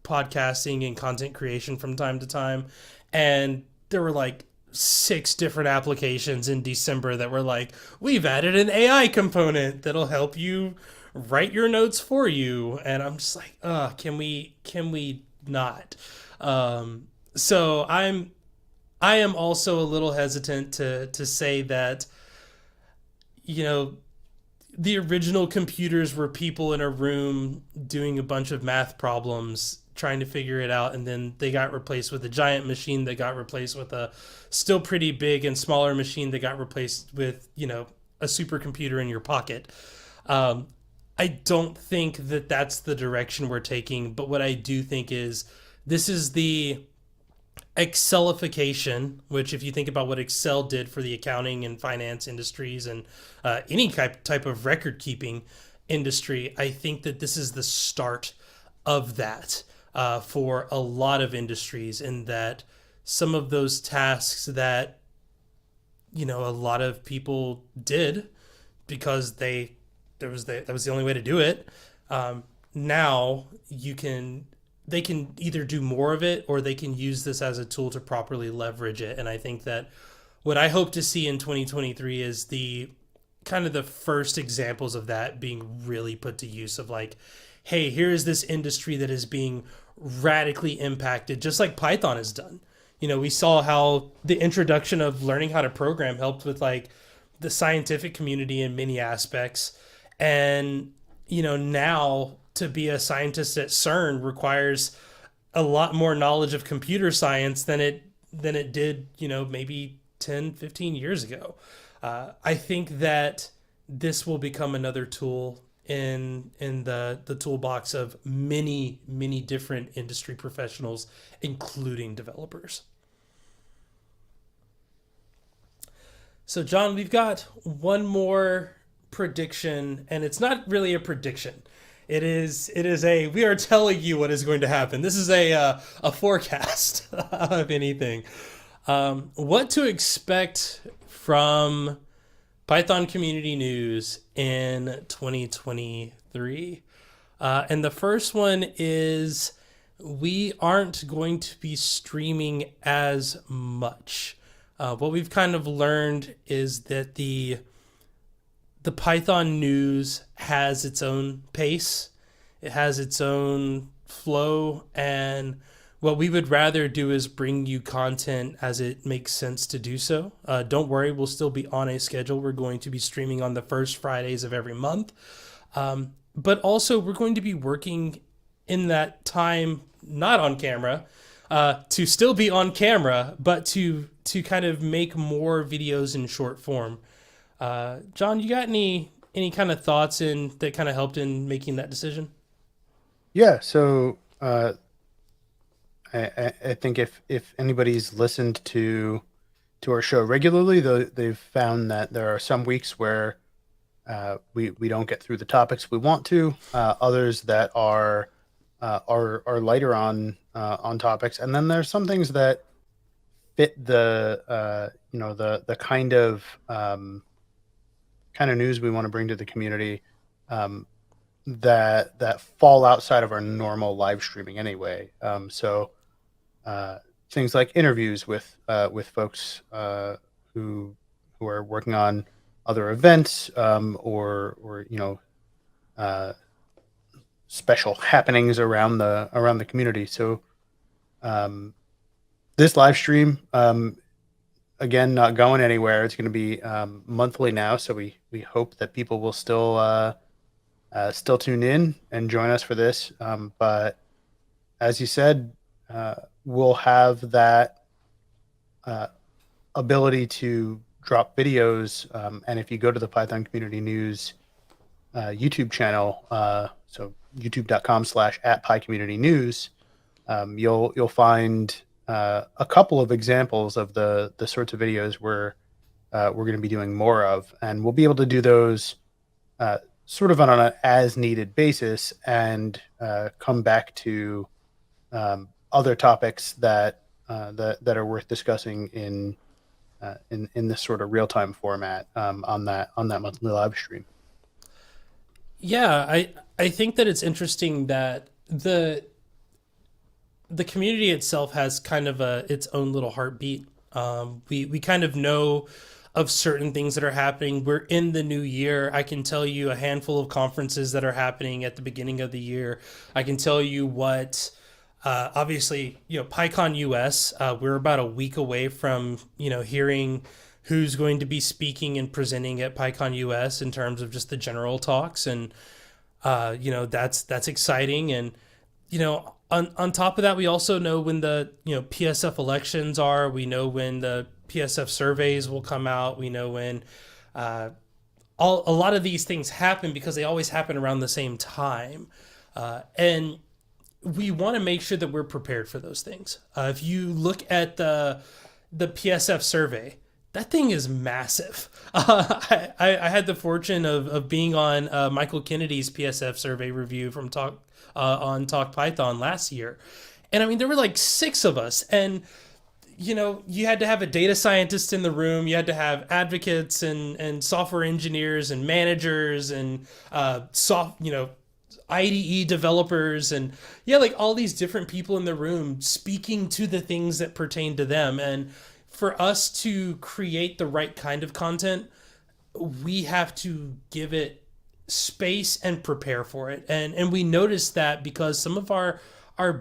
podcasting and content creation from time to time, and there were like six different applications in December that were like, we've added an AI component that'll help you write your notes for you, and I'm just like, can we not? So I am also a little hesitant to say that you know, the original computers were people in a room doing a bunch of math problems trying to figure it out, and then they got replaced with a giant machine that got replaced with a still pretty big and smaller machine that got replaced with, a supercomputer in your pocket. um, I don't think that that's the direction we're taking, but what I do think is this is the Excelification, which, if you think about what Excel did for the accounting and finance industries and any type of record keeping industry, I think that this is the start of that for a lot of industries, and that some of those tasks that a lot of people did because that was the only way to do it. Now they can either do more of it, or they can use this as a tool to properly leverage it. And I think that what I hope to see in 2023 is the kind of the first examples of that being really put to use, of like, hey, here is this industry that is being radically impacted, just like Python has done. We saw how the introduction of learning how to program helped with like the scientific community in many aspects. And, now to be a scientist at CERN requires a lot more knowledge of computer science than it did, maybe 10, 15 years ago. I think that this will become another tool in the toolbox of many different industry professionals, including developers. So, John, we've got one more prediction, and it's not really a prediction. It is a we are telling you what is going to happen. This is a forecast of anything. What to expect from Python community news in 2023? And the first one is we aren't going to be streaming as much. What we've kind of learned is that the Python news has its own pace, it has its own flow, and what we would rather do is bring you content as it makes sense to do so. Don't worry, we'll still be on a schedule. We're going to be streaming on the first Fridays of every month. But also, we're going to be working in that time, not on camera, to still be on camera, but to kind of make more videos in short form. John, you got any kind of thoughts in that kind of helped in making that decision? Yeah, so I think if anybody's listened to our show regularly, they've found that there are some weeks where we don't get through the topics we want to, others that are lighter on topics, and then there's some things that fit the kind of news we want to bring to the community, um, that fall outside of our normal live streaming anyway. So things like interviews with folks who are working on other events, or uh, special happenings around the community. So um, this live stream, again, not going anywhere. It's going to be monthly now, so we hope that people will still tune in and join us for this. But as you said, we'll have that uh, ability to drop videos. And if you go to the Python Community News YouTube channel, so youtube.com/@PyCommunityNews, you'll find a couple of examples of the sorts of videos we're going to be doing more of, and we'll be able to do those sort of on an as needed basis, and come back to other topics that are worth discussing in this sort of real time format, on that monthly live stream. Yeah, I think that it's interesting that the community itself has kind of its own little heartbeat. We kind of know of certain things that are happening. We're in the new year. I can tell you a handful of conferences that are happening at the beginning of the year. I can tell you what Obviously, PyCon US, we're about a week away from, hearing who's going to be speaking and presenting at PyCon US in terms of just the general talks. And, that's exciting. And, on top of that, we also know when the, PSF elections are. We know when the PSF surveys will come out. We know when a lot of these things happen because they always happen around the same time. And we want to make sure that we're prepared for those things. If you look at the PSF survey, that thing is massive. I had the fortune of being on Michael Kennedy's PSF survey review from Talk on Talk Python last year, and I mean there were like 6 of us, and you had to have a data scientist in the room, you had to have advocates and software engineers and managers and IDE developers, and like all these different people in the room speaking to the things that pertain to them. And for us to create the right kind of content, we have to give it space and prepare for it. And we noticed that because some of our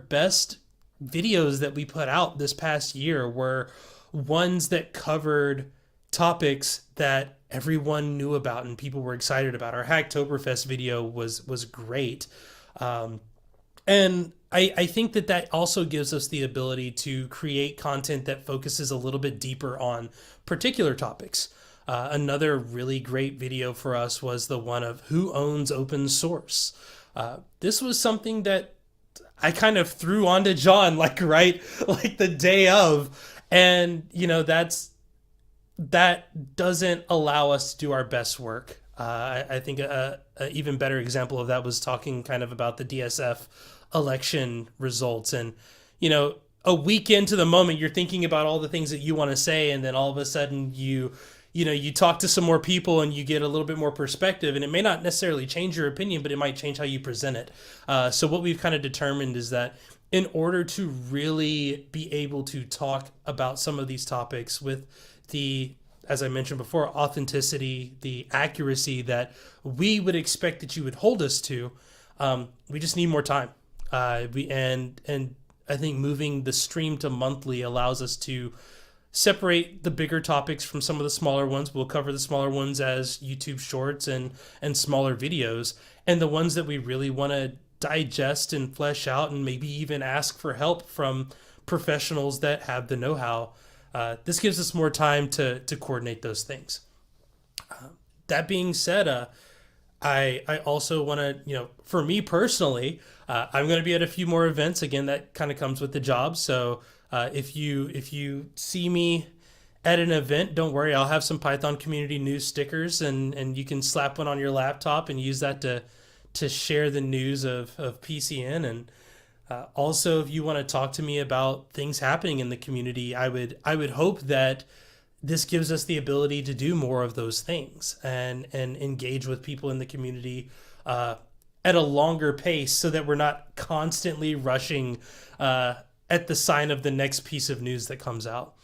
best videos that we put out this past year were ones that covered topics that everyone knew about and people were excited about. Our Hacktoberfest video was great. And I think that also gives us the ability to create content that focuses a little bit deeper on particular topics. Another really great video for us was the one of who owns open source. This was something that I kind of threw onto John, like the day of, and that doesn't allow us to do our best work. I think a even better example of that was talking kind of about the DSF election results. And, a week into the moment, you're thinking about all the things that you want to say. And then all of a sudden you talk to some more people and you get a little bit more perspective, and it may not necessarily change your opinion, but it might change how you present it. So what we've kind of determined is that in order to really be able to talk about some of these topics with the, as I mentioned before, authenticity, the accuracy that we would expect that you would hold us to, we just need more time. And I think moving the stream to monthly allows us to separate the bigger topics from some of the smaller ones. We'll cover the smaller ones as YouTube shorts and smaller videos, and the ones that we really want to digest and flesh out and maybe even ask for help from professionals that have the know-how. This gives us more time to coordinate those things. That being said, I also want to, for me personally, I'm going to be at a few more events. Again, that kind of comes with the job. So if you see me at an event, don't worry. I'll have some Python community news stickers, and you can slap one on your laptop and use that to share the news of PCN. And also, if you want to talk to me about things happening in the community, I would hope that this gives us the ability to do more of those things and engage with people in the community at a longer pace, so that we're not constantly rushing at the sign of the next piece of news that comes out.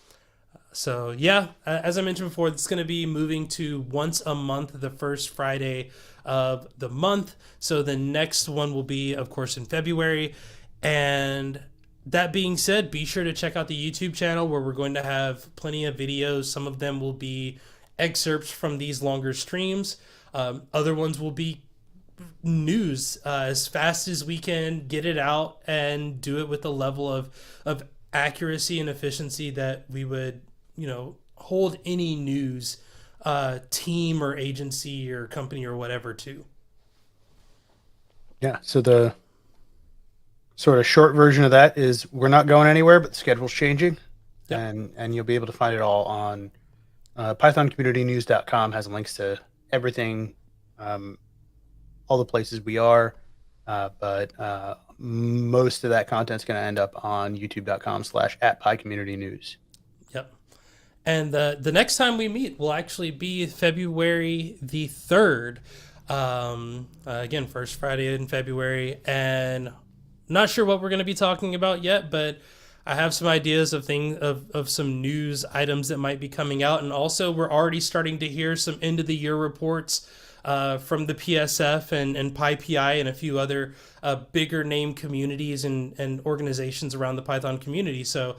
So yeah, as I mentioned before, it's going to be moving to once a month, the first Friday of the month. So the next one will be, of course, in February. And that being said, be sure to check out the YouTube channel, where we're going to have plenty of videos. Some of them will be excerpts from these longer streams. Other ones will be news as fast as we can get it out, and do it with the level of accuracy and efficiency that we would, hold any news team or agency or company or whatever to. Yeah. So the sort of short version of that is we're not going anywhere, but the schedule's changing. Yep. And you'll be able to find it all on pythoncommunitynews.com. Has links to everything, all the places we are, but most of that content's going to end up on youtube.com/@pycommunitynews. Yep. And the next time we meet will actually be February the 3rd. Again, first Friday in February, and not sure what we're going to be talking about yet, but I have some ideas of some news items that might be coming out. And also, we're already starting to hear some end of the year reports from the PSF and PyPI and a few other bigger name communities and organizations around the Python community. So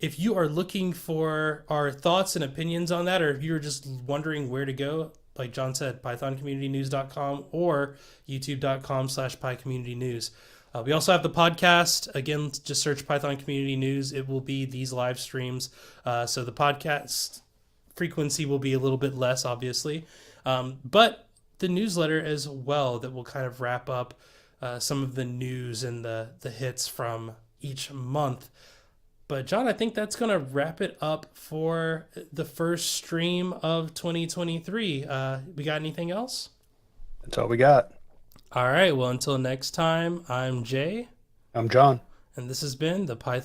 if you are looking for our thoughts and opinions on that, or if you're just wondering where to go, like John said, pythоncommunitynews.com or youtube.com/pycommunitynews. We also have the podcast. Again, just search Python Community News. It will be these live streams. So the podcast frequency will be a little bit less, obviously. But the newsletter as well that will kind of wrap up some of the news and the hits from each month. But John, I think that's going to wrap it up for the first stream of 2023. We got anything else? That's all we got. All right. Well, until next time, I'm Jay. I'm John. And this has been the Python